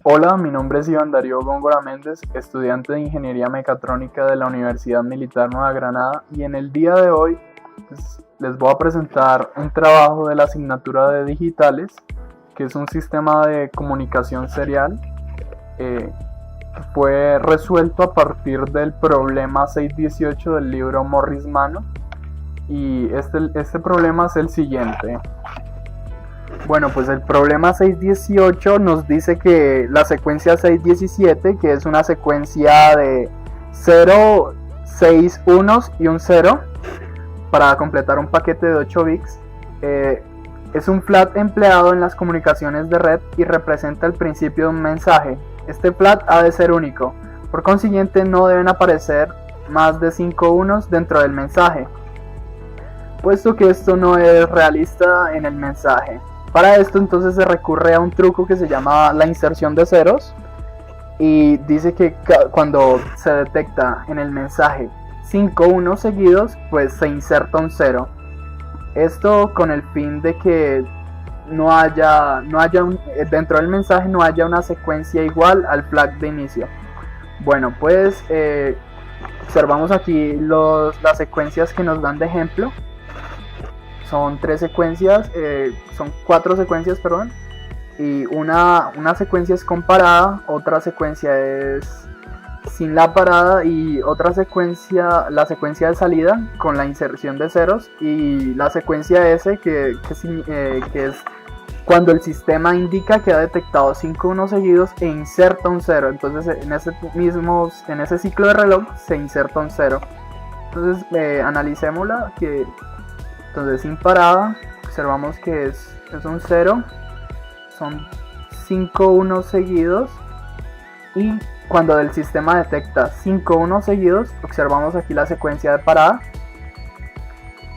Hola, mi nombre es Iván Darío Góngora Méndez, estudiante de Ingeniería Mecatrónica de la Universidad Militar Nueva Granada, y en el día de hoy les voy a presentar un trabajo de la asignatura de Digitales, que es un sistema de comunicación serial. Fue resuelto a partir del problema 618 del libro Morris-Mano, y este problema es el siguiente. Bueno, pues el problema 618 nos dice que la secuencia 617, que es una secuencia de 0, 6 unos y un 0, para completar un paquete de 8 bits, es un flat empleado en las comunicaciones de red y representa el principio de un mensaje. Este flat ha de ser único, por consiguiente no deben aparecer más de 5 unos dentro del mensaje, puesto que esto no es realista en el mensaje. Para esto entonces se recurre a un truco que se llama la inserción de ceros, y dice que cuando se detecta en el mensaje 5 unos seguidos, pues se inserta un 0. Esto con el fin de que dentro del mensaje no haya una secuencia igual al flag de inicio. Bueno, pues observamos aquí las secuencias que nos dan de ejemplo. Son 4 secuencias, perdón, y una secuencia es con parada, otra secuencia es sin la parada, y otra secuencia, la secuencia de salida con la inserción de ceros, y la secuencia S que es cuando el sistema indica que ha detectado 5 unos seguidos e inserta un 0. Entonces en ese ciclo de reloj se inserta un 0. Entonces analicémosla. Entonces sin parada observamos que es un 0, son 5 unos seguidos, y cuando el sistema detecta 5 unos seguidos, observamos aquí la secuencia de parada.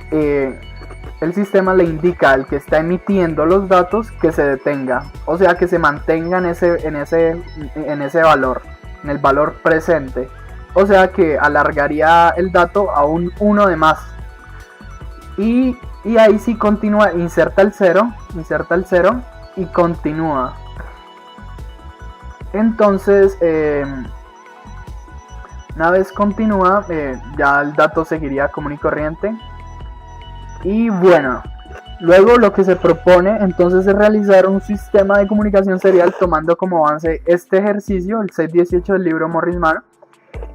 El sistema le indica al que está emitiendo los datos que se detenga, o sea que se mantenga en ese valor, en el valor presente, o sea que alargaría el dato a un 1 de más. Y ahí sí continúa, inserta el 0 y continúa. Entonces una vez continúa, ya el dato seguiría común y corriente. Y bueno, luego lo que se propone entonces es realizar un sistema de comunicación serial tomando como base este ejercicio, el 618 del libro Morris-Mano,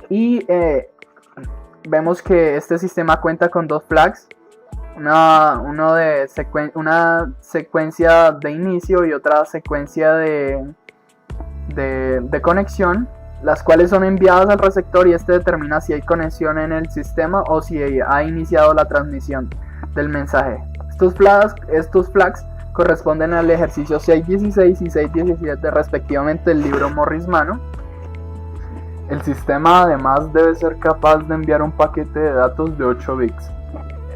y vemos que este sistema cuenta con 2 flags. Una secuencia de inicio y otra secuencia de conexión, las cuales son enviadas al receptor, y este determina si hay conexión en el sistema o si ha iniciado la transmisión del mensaje. Estos flags corresponden al ejercicio 616 y 617 respectivamente del libro Morris-Mano. El sistema además debe ser capaz de enviar un paquete de datos de 8 bits.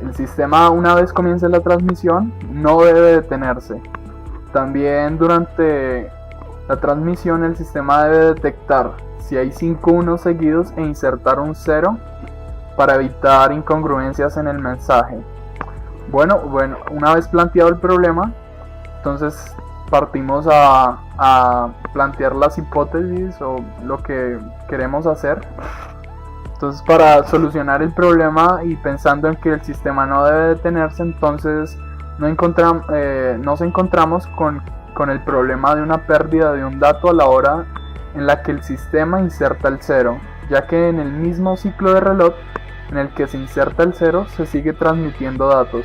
El sistema, una vez comience la transmisión, no debe detenerse. También durante la transmisión el sistema debe detectar si hay 5 unos seguidos e insertar un 0 para evitar incongruencias en el mensaje. Bueno, una vez planteado el problema, entonces partimos a plantear las hipótesis o lo que queremos hacer. Entonces, para solucionar el problema y pensando en que el sistema no debe detenerse, entonces nos encontramos con el problema de una pérdida de un dato a la hora en la que el sistema inserta el 0, ya que en el mismo ciclo de reloj en el que se inserta el 0 se sigue transmitiendo datos,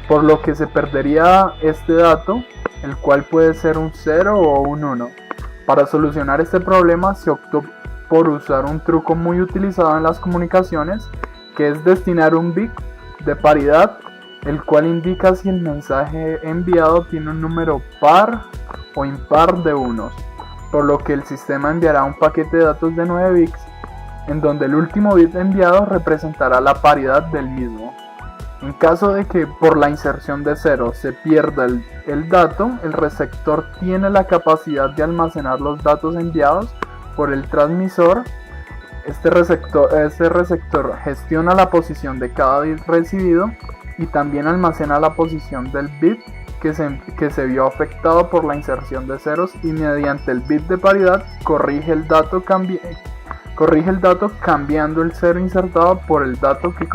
por lo que se perdería este dato, el cual puede ser un 0 o un 1. Para solucionar este problema se optó por usar un truco muy utilizado en las comunicaciones, que es destinar un bit de paridad, el cual indica si el mensaje enviado tiene un número par o impar de unos, por lo que el sistema enviará un paquete de datos de 9 bits, en donde el último bit enviado representará la paridad del mismo. En caso de que por la inserción de 0 se pierda el dato, el receptor tiene la capacidad de almacenar los datos enviados por el transmisor. Este receptor gestiona la posición de cada bit recibido y también almacena la posición del bit que se vio afectado por la inserción de ceros y mediante el bit de paridad corrige el dato cambiando el cero insertado por el dato que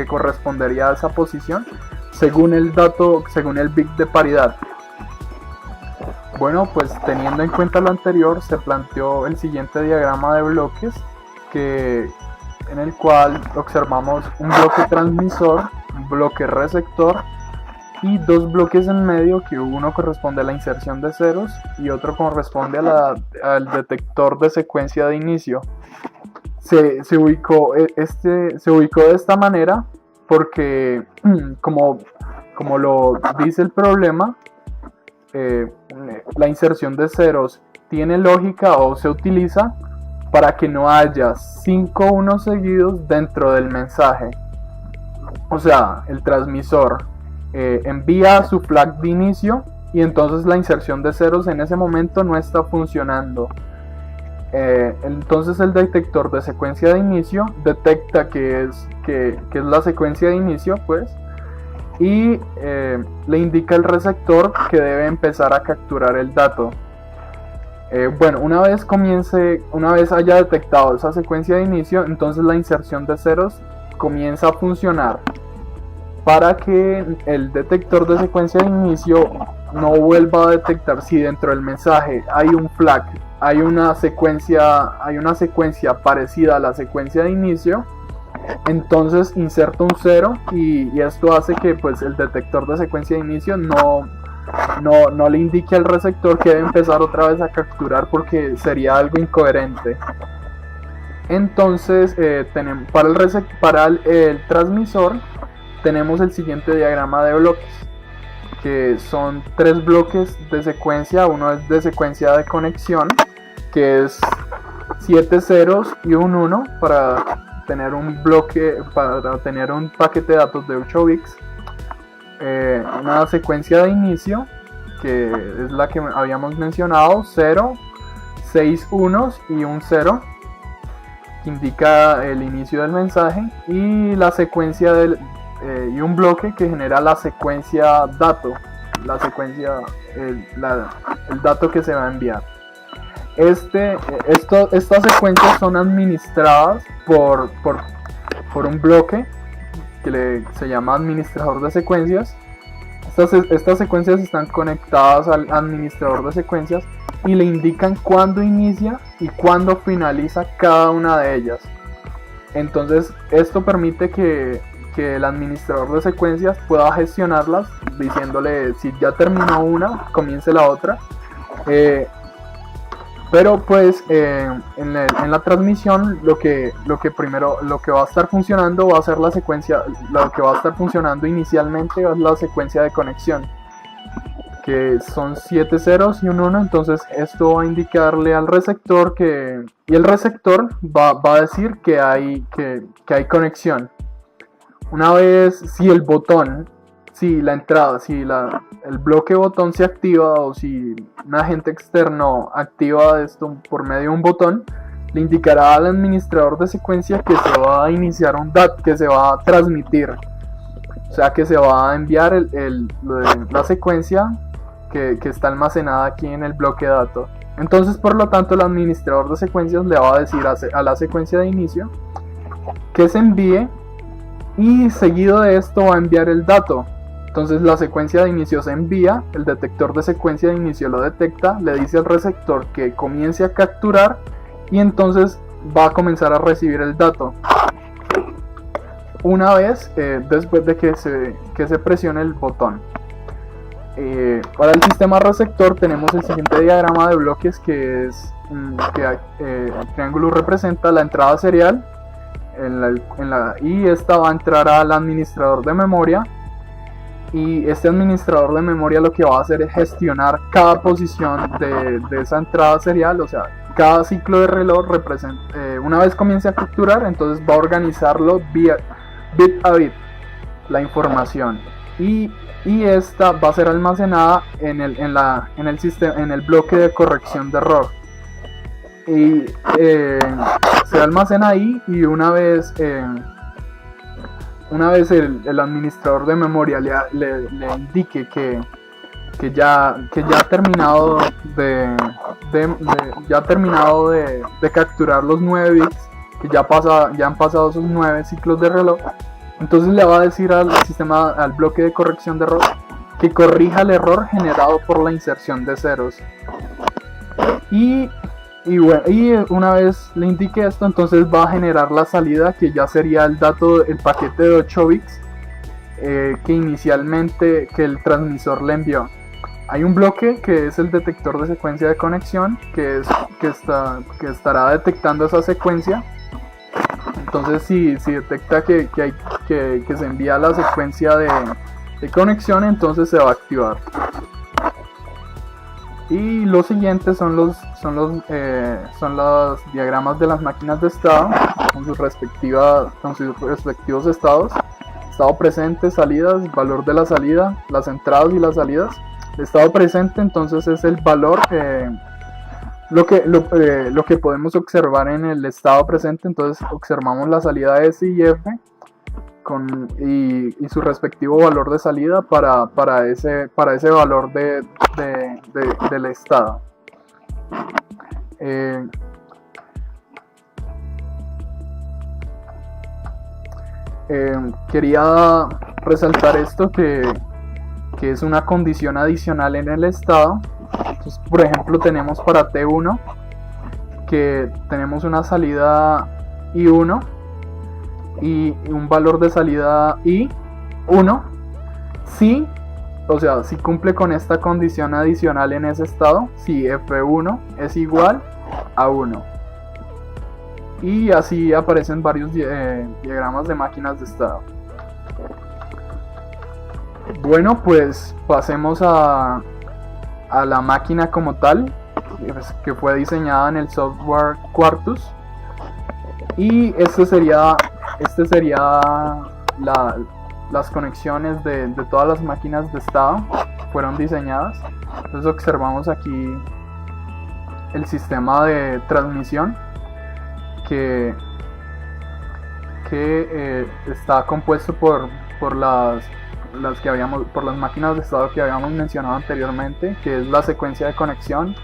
correspondería a esa posición según el bit de paridad. Bueno, pues teniendo en cuenta lo anterior, se planteó el siguiente diagrama de bloques en el cual observamos un bloque transmisor, un bloque receptor y dos bloques en medio, que uno corresponde a la inserción de ceros y otro corresponde al detector de secuencia de inicio. Se ubicó de esta manera porque, como lo dice el problema, la inserción de ceros tiene lógica o se utiliza para que no haya 5 unos seguidos dentro del mensaje. O sea, el transmisor envía su flag de inicio y entonces la inserción de ceros en ese momento no está funcionando. Entonces el detector de secuencia de inicio detecta que es la secuencia de inicio, pues, y le indica al receptor que debe empezar a capturar el dato. Bueno, una vez haya detectado esa secuencia de inicio, entonces la inserción de ceros comienza a funcionar para que el detector de secuencia de inicio no vuelva a detectar si dentro del mensaje hay un flag, hay una secuencia parecida a la secuencia de inicio. Entonces inserta un 0 y esto hace que, pues, el detector de secuencia de inicio no le indique al receptor que debe empezar otra vez a capturar, porque sería algo incoherente. Entonces para el transmisor tenemos el siguiente diagrama de bloques, que son 3 bloques de secuencia. Uno es de secuencia de conexión, que es 7 ceros y un 1 para tener un paquete de datos de 8 bits. Una secuencia de inicio, que es la que habíamos mencionado, 0, 6 unos y un 0, que indica el inicio del mensaje, y la secuencia y un bloque que genera la secuencia dato, el dato que se va a enviar. Estas secuencias son administradas por un bloque que se llama administrador de secuencias. Estas secuencias están conectadas al administrador de secuencias y le indican cuándo inicia y cuándo finaliza cada una de ellas. Entonces esto permite que el administrador de secuencias pueda gestionarlas, diciéndole si ya terminó una, comience la otra. Pero pues en la transmisión lo que va a estar funcionando va a ser la secuencia. Lo que va a estar funcionando inicialmente es la secuencia de conexión, que son 7 ceros y un 1. Entonces esto va a indicarle al receptor y el receptor va a decir que hay conexión. Una vez, si el bloque botón se activa, o si un agente externo activa esto por medio de un botón, le indicará al administrador de secuencia que se va a iniciar un dato, que se va a transmitir, o sea, que se va a enviar la secuencia que está almacenada aquí en el bloque de datos. Entonces, por lo tanto, el administrador de secuencias le va a decir a la secuencia de inicio que se envíe, y seguido de esto va a enviar el dato. Entonces la secuencia de inicio se envía, el detector de secuencia de inicio lo detecta, le dice al receptor que comience a capturar, y entonces va a comenzar a recibir el dato. Una vez después de que se presione el botón. Para el sistema receptor tenemos el siguiente diagrama de bloques, que es el triángulo representa la entrada serial y esta va a entrar al administrador de memoria, y este administrador de memoria lo que va a hacer es gestionar cada posición de esa entrada serial. O sea, cada ciclo de reloj una vez comience a capturar, entonces va a organizarlo bit a bit la información, y esta va a ser almacenada en el bloque de corrección de error, y se almacena ahí. Y una vez el administrador de memoria le indique que ya ha terminado de capturar los 9 bits, que ya han pasado sus 9 ciclos de reloj. Entonces le va a decir al bloque de corrección de error, que corrija el error generado por la inserción de ceros. Y una vez le indique esto, entonces va a generar la salida, que ya sería el paquete de 8 bits que el transmisor le envió. Hay un bloque que es el detector de secuencia de conexión, que estará detectando esa secuencia. Entonces si detecta que se envía la secuencia de conexión, entonces se va a activar. Y los siguientes son los diagramas de las máquinas de estado con sus respectivos estados: estado presente, salidas, valor de la salida, las entradas y las salidas. El estado presente entonces es el valor, lo que podemos observar en el estado presente. Entonces observamos la salida S y F y su respectivo valor de salida para ese valor del estado. Quería resaltar esto, que es una condición adicional en el estado. Entonces, por ejemplo, tenemos para T1 que tenemos una salida I1 y un valor de salida I1. Si cumple con esta condición adicional en ese estado, si F1 es igual a 1. Y así aparecen varios diagramas de máquinas de estado. Bueno, pues pasemos a la máquina como tal, que fue diseñada en el software Quartus. Y este sería las conexiones de todas las máquinas de estado fueron diseñadas. Entonces observamos aquí el sistema de transmisión que está compuesto por las máquinas de estado que habíamos mencionado anteriormente, que es la secuencia de conexión,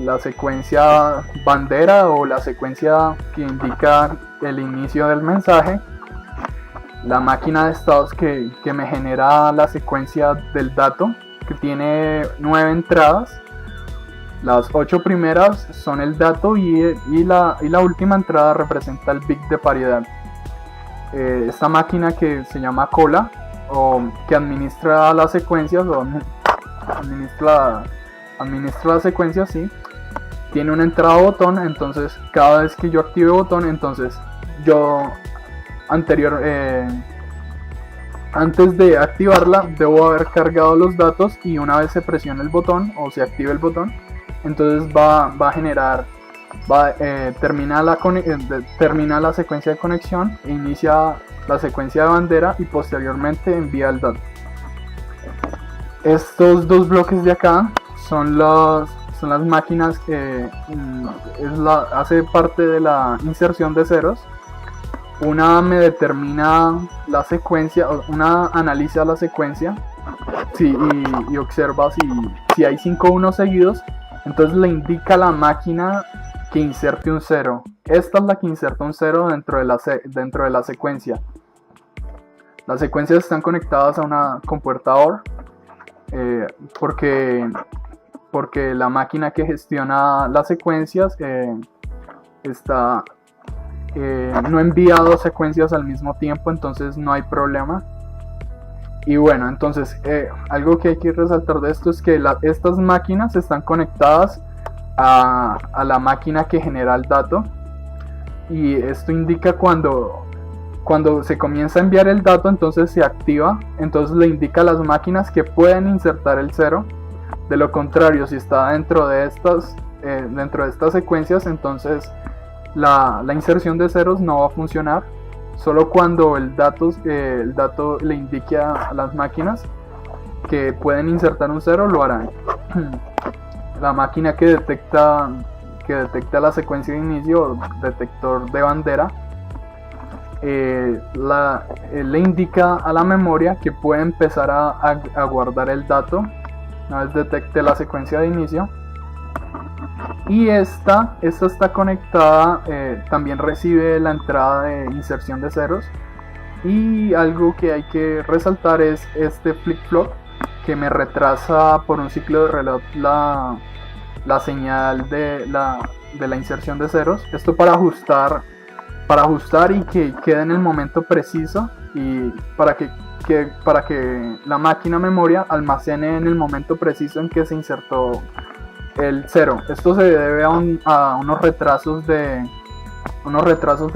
la secuencia bandera o la secuencia que indica el inicio del mensaje, la máquina de estados que me genera la secuencia del dato, que tiene 9 entradas. Las 8 primeras son el dato y la última entrada representa el bit de paridad. Esta máquina, que se llama cola, o que administra las secuencias, o administra la secuencia, sí, tiene una entrada botón. Entonces cada vez que yo active botón, entonces antes de activarla debo haber cargado los datos, y una vez se presione el botón o se active el botón, entonces termina la secuencia de conexión e inicia la secuencia de bandera, y posteriormente envía el dato. Estos dos bloques de acá son las máquinas que hace parte de la inserción de ceros. Una me determina la secuencia, una analiza la secuencia, y observa si hay 5 unos seguidos, entonces le indica a la máquina que inserte un 0. Esta es la que inserta un 0 dentro de la secuencia. Las secuencias están conectadas a una compuerta OR, porque la máquina que gestiona las secuencias no ha enviado secuencias al mismo tiempo, entonces no hay problema. Y bueno, entonces algo que hay que resaltar de esto es que estas máquinas están conectadas a la máquina que genera el dato, y esto indica cuando se comienza a enviar el dato, entonces se activa, entonces le indica a las máquinas que pueden insertar el 0. De lo contrario, si está dentro de estas secuencias, entonces la inserción de ceros no va a funcionar. Solo cuando el dato le indique a las máquinas que pueden insertar un 0, lo harán. La máquina que detecta la secuencia de inicio, detector de bandera, le indica a la memoria que puede empezar a guardar el dato una vez detecte la secuencia de inicio. Y esta está conectada, también recibe la entrada de inserción de ceros. Y algo que hay que resaltar es este flip-flop que me retrasa por un ciclo de reloj la señal de la inserción de ceros. Esto para ajustar y que quede en el momento preciso, y para que la máquina memoria almacene en el momento preciso en que se insertó el 0. Esto se debe a unos retrasos de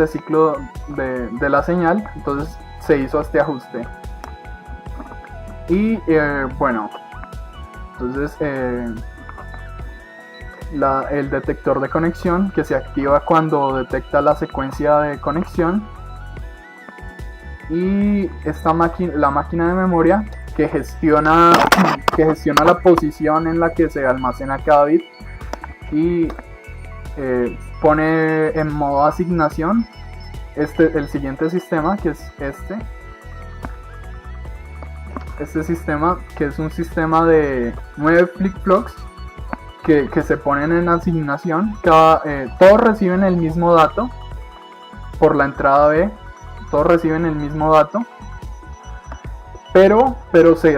ciclo de la señal. Entonces se hizo este ajuste. Y bueno, entonces el detector de conexión, que se activa cuando detecta la secuencia de conexión. Y la máquina de memoria que gestiona la posición en la que se almacena cada bit, y pone en modo asignación el siguiente sistema, que es este sistema, que es un sistema de 9 flip-flops que se ponen en asignación. Todos reciben el mismo dato por la entrada B, todos reciben el mismo dato, pero se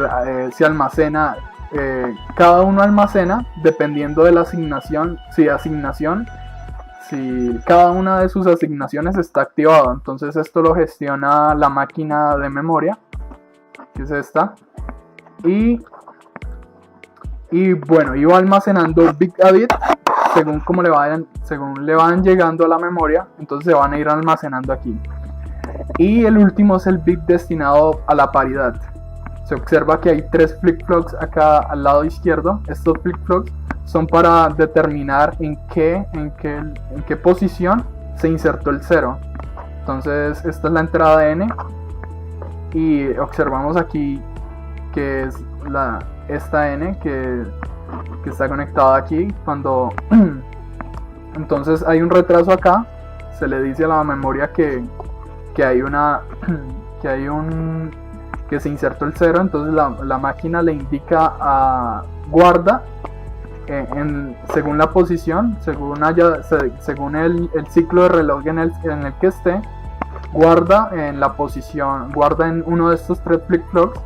almacena, cada uno almacena dependiendo de la asignación. Si cada una de sus asignaciones está activada, entonces esto lo gestiona la máquina de memoria, que es esta, y bueno, iba almacenando bit a bit según le vayan llegando a la memoria. Entonces se van a ir almacenando aquí. Y el último es el bit destinado a la paridad. Se observa que hay 3 flip-flops acá al lado izquierdo. Estos flip-flops son para determinar en qué posición se insertó el 0. Entonces esta es la entrada de N, y observamos aquí que es esta N que está conectada aquí. Entonces hay un retraso acá. Se le dice a la memoria que que se insertó el 0. Entonces la máquina le indica guarda según la posición, según el ciclo de reloj en el que esté. Guarda en la posición, guarda en uno de estos 3 flip-flops.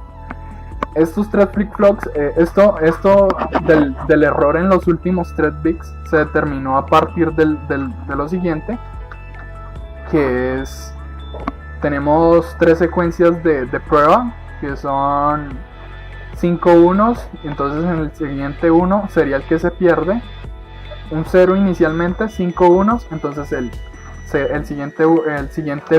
Estos 3 flip-flops, esto del error en los últimos 3 bits se determinó a partir de lo siguiente, que es: tenemos 3 secuencias de prueba, que son 5 unos. Entonces en el siguiente 1 sería el que se pierde, un 0 inicialmente, 5 unos. Entonces el siguiente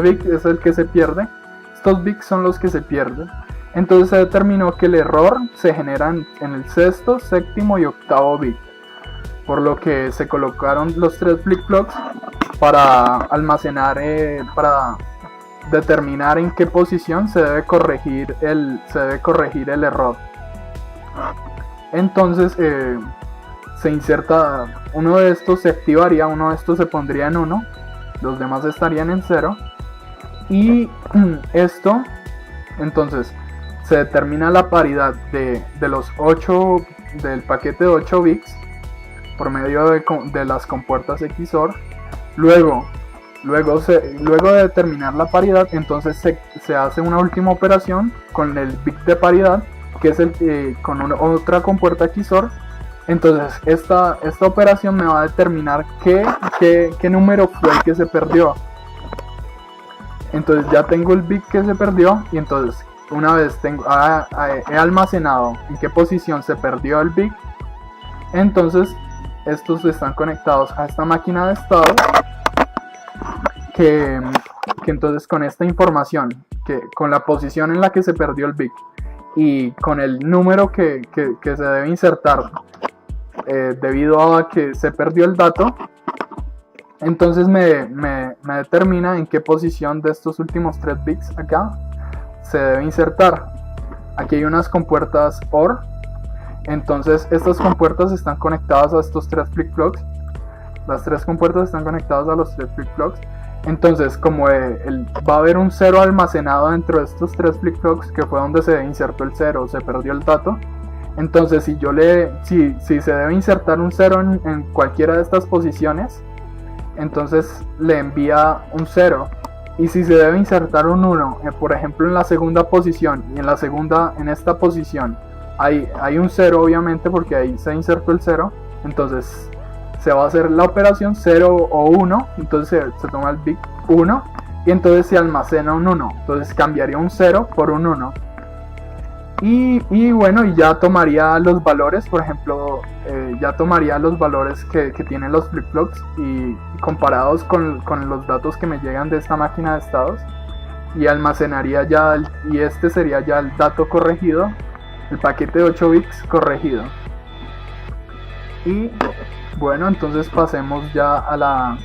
bit es el que se pierde. Estos bits son los que se pierden. Entonces se determinó que el error se genera en el sexto, séptimo y octavo bit, por lo que se colocaron los 3 flip-flops para almacenar, para determinar en qué posición se debe corregir el error. Entonces se inserta uno de estos, se activaría, uno de estos se pondría en 1, los demás estarían en 0. Y esto, entonces se determina la paridad de los 8 del paquete de 8 bits por medio de las compuertas XOR. Luego de determinar la paridad, entonces se hace una última operación con el bit de paridad, que es con otra compuerta XOR. Entonces esta operación me va a determinar qué número fue el que se perdió. Entonces ya tengo el bit que se perdió, y entonces una vez he almacenado en qué posición se perdió el bit, entonces estos están conectados a esta máquina de estado, que entonces con esta información, con la posición en la que se perdió el bit y con el número que se debe insertar debido a que se perdió el dato, entonces me determina en qué posición de estos últimos 3 bits acá se debe insertar. Aquí hay unas compuertas OR. Entonces estas compuertas están conectadas a estos 3 flip-flops. Las 3 compuertas están conectadas a los 3 flip-flops. Entonces, como va a haber un 0 almacenado dentro de estos 3 flip-flops, que fue donde se insertó el 0, se perdió el dato. Entonces, si se debe insertar un 0 en cualquiera de estas posiciones, entonces le envía un 0. Y si se debe insertar un 1, por ejemplo en la segunda posición, y en esta posición hay un 0 obviamente porque ahí se insertó el 0, entonces se va a hacer la operación 0 o 1, entonces se toma el bit 1 y entonces se almacena un 1, entonces cambiaría un 0 por un 1. Y bueno, y ya tomaría los valores, por ejemplo, ya tomaría los valores que tienen los flip-flops y comparados con los datos que me llegan de esta máquina de estados, y almacenaría y este sería ya el dato corregido, el paquete de 8 bits corregido. Y bueno, entonces pasemos ya a la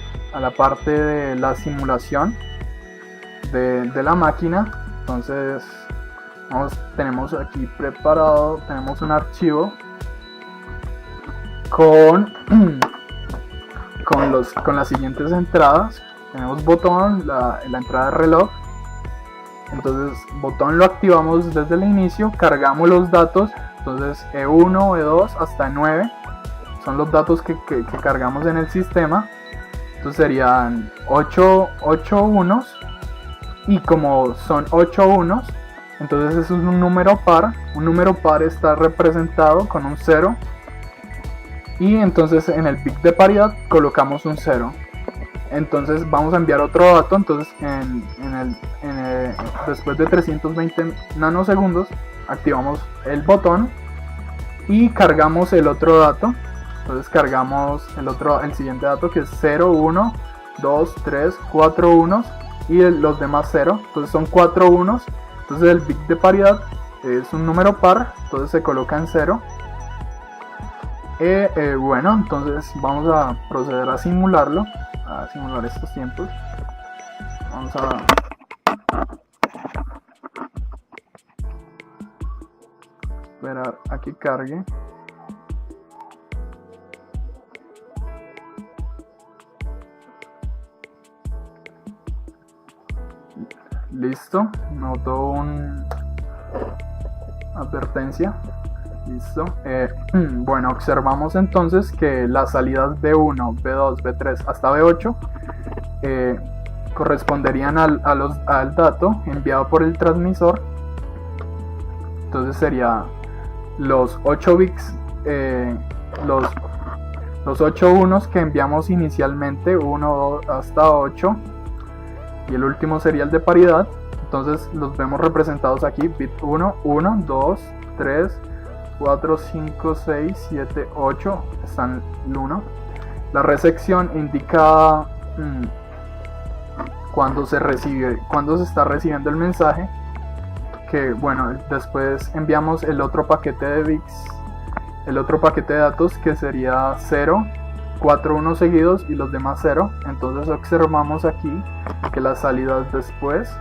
parte de la simulación de la máquina. Entonces tenemos aquí preparado, tenemos un archivo con las siguientes entradas. Tenemos botón, la entrada de reloj. Entonces botón lo activamos desde el inicio, cargamos los datos. Entonces E1, E2 hasta E9 son los datos que cargamos en el sistema. Entonces serían 8 unos, y como son 8 unos, entonces eso es un número par. Un número par está representado con un 0, y entonces en el bit de paridad colocamos un 0. Entonces vamos a enviar otro dato. Entonces después de 320 nanosegundos activamos el botón y cargamos el otro dato. Entonces cargamos el siguiente dato, que es 0, 1, 2, 3, 4 unos y los demás 0. Entonces son 4 unos. Entonces el bit de paridad es un número par, entonces se coloca en 0. Bueno, entonces vamos a proceder a simularlo, a simular estos tiempos. Vamos a esperar a que cargue. Listo, noto una advertencia. Listo. Bueno, observamos entonces que las salidas B1, B2, B3 hasta B8 corresponderían al dato enviado por el transmisor. Entonces sería los 8 bits, los 8 unos que enviamos inicialmente, 1, 2 hasta 8. Y el último sería el de paridad. Entonces los vemos representados aquí: bit 1, 1, 2, 3, 4, 5, 6, 7, 8. Están el 1. La recepción indica cuando se está recibiendo el mensaje. Que bueno, después enviamos el otro paquete de bits, el otro paquete de datos, que sería 0, 4 unos seguidos y los demás 0. Entonces observamos aquí que las salidas después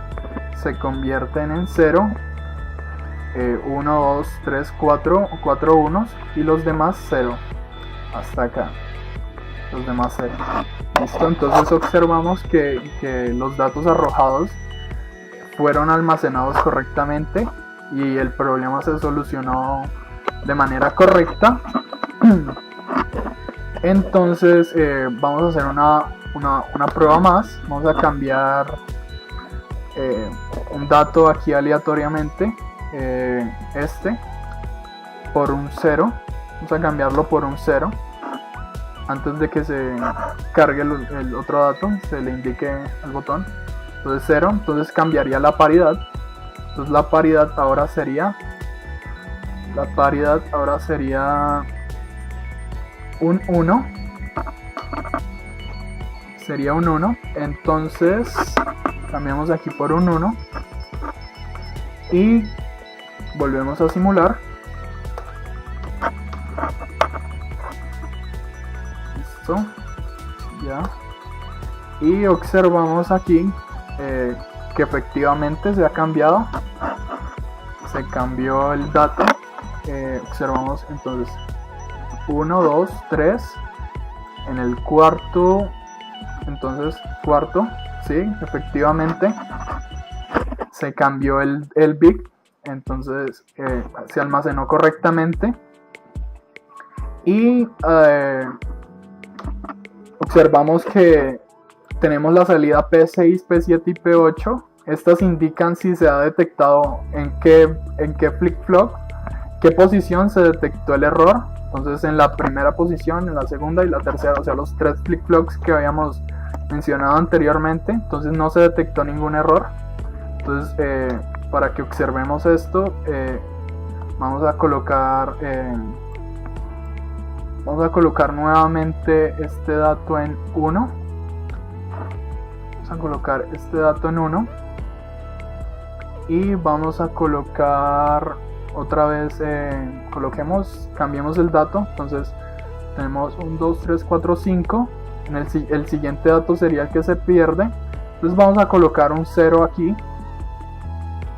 se convierten en 0, 1, 2, 3, 4 unos y los demás 0 hasta acá, los demás 0. Listo, entonces observamos que los datos arrojados fueron almacenados correctamente y el problema se solucionó de manera correcta. Entonces vamos a hacer una prueba más. Vamos a cambiar un dato aquí aleatoriamente, por un 0. Vamos a cambiarlo por un 0 antes de que se cargue el otro dato, se le indique el botón. Entonces 0, entonces cambiaría la paridad. Entonces la paridad ahora sería un 1. Sería un 1. Entonces cambiamos aquí por un 1 y volvemos a simular. Listo, ya. Y observamos aquí que efectivamente se ha cambiado. Se cambió el dato. Observamos entonces 1, 2, 3. En el cuarto, entonces cuarto Sí, efectivamente se cambió el bit, entonces se almacenó correctamente y observamos que tenemos la salida P6, P7 y P8. Estas indican si se ha detectado en qué flip-flop, qué posición se detectó el error. Entonces en la primera posición, en la segunda y la tercera, o sea los 3 flip-flops que habíamos mencionado anteriormente. Entonces no se detectó ningún error. Entonces para que observemos esto, vamos a colocar nuevamente este dato en 1. Vamos a colocar este dato en 1 y vamos a colocar otra vez, cambiemos el dato. Entonces tenemos 1, 2, 3, 4, 5. El siguiente dato sería el que se pierde. Entonces vamos a colocar un 0 aquí.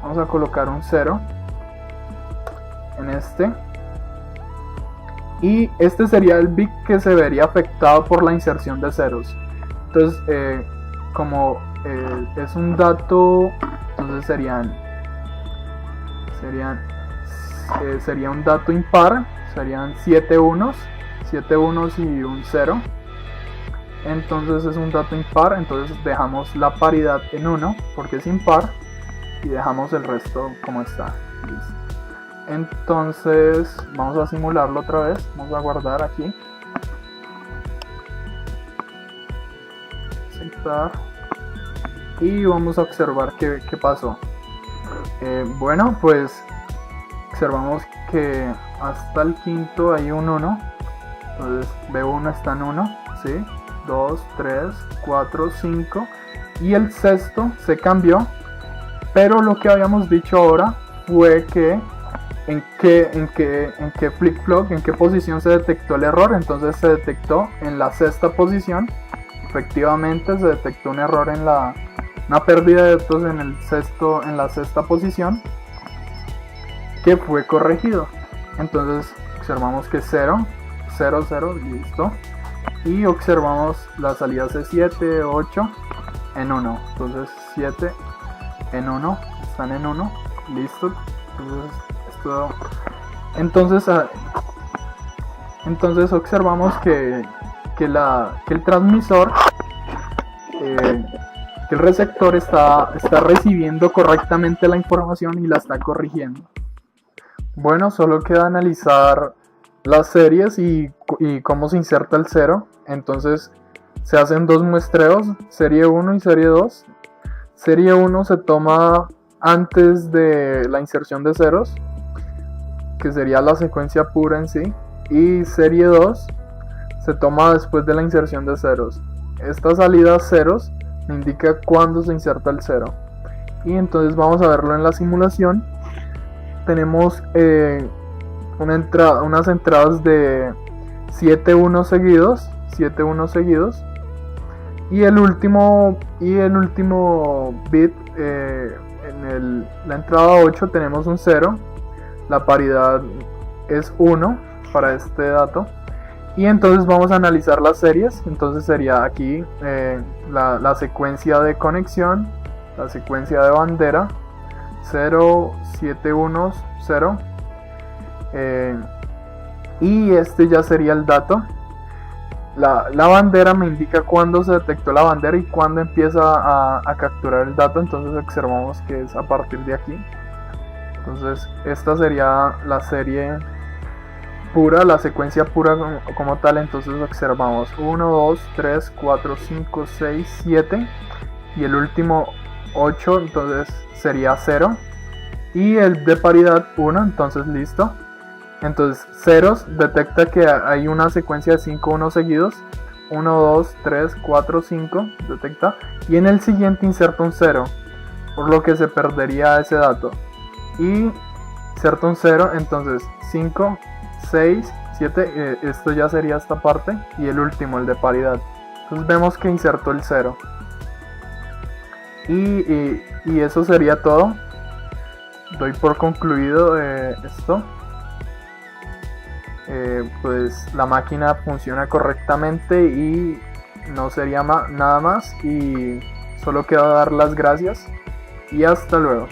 Vamos a colocar un 0 en este. Y este sería el bit que se vería afectado por la inserción de ceros. Entonces como es un dato, entonces sería un dato impar, serían 7 unos y un 0. Entonces es un dato impar, entonces dejamos la paridad en 1 porque es impar y dejamos el resto como está. Listo. Entonces vamos a simularlo otra vez, vamos a guardar aquí, aceptar y vamos a observar qué pasó. Bueno, pues observamos que hasta el quinto hay un 1, entonces B1 está en 1, ¿sí? 2, 3, 4, 5 y el sexto se cambió, pero lo que habíamos dicho ahora fue que en qué flip-flop, en qué posición se detectó el error. Entonces se detectó en la sexta posición. Efectivamente se detectó un error una pérdida de datos en la sexta posición, que fue corregido. Entonces observamos que 0, 0, 0, listo. Y observamos las salidas de 7, 8 en 1. Entonces 7 en 1, están en 1, listo. Entonces observamos que el transmisor, que el receptor está recibiendo correctamente la información y la está corrigiendo. Bueno, solo queda analizar las series y cómo se inserta el 0. Entonces se hacen dos muestreos, serie 1 y serie 2. Serie 1 se toma antes de la inserción de ceros, que sería la secuencia pura en sí, y serie 2 se toma después de la inserción de ceros. Esta salida ceros me indica cuándo se inserta el 0, y entonces vamos a verlo en la simulación. Tenemos unas entradas de 7 1 seguidos, y el último bit, la entrada 8 tenemos un 0. La paridad es 1 para este dato. Y entonces vamos a analizar las series. Entonces sería aquí la secuencia de conexión, la secuencia de bandera, 0, 7 1, 0. Y este ya sería el dato. La bandera me indica cuándo se detectó la bandera y cuándo empieza a capturar el dato. Entonces observamos que es a partir de aquí. Entonces esta sería la serie pura, la secuencia pura como tal. Entonces observamos 1, 2, 3, 4, 5, 6, 7 y el último 8, entonces sería 0 y el de paridad 1, entonces listo. Entonces ceros detecta que hay una secuencia de 5 1 seguidos, 1, 2, 3, 4, 5 detecta, y en el siguiente inserta un 0, por lo que se perdería ese dato, y inserta un 0, entonces 5, 6, 7, esto ya sería esta parte, y el último, el de paridad. Entonces vemos que insertó el 0, y eso sería todo. Doy por concluido esto. Pues la máquina funciona correctamente y no sería nada más, y Solo queda dar las gracias y hasta luego.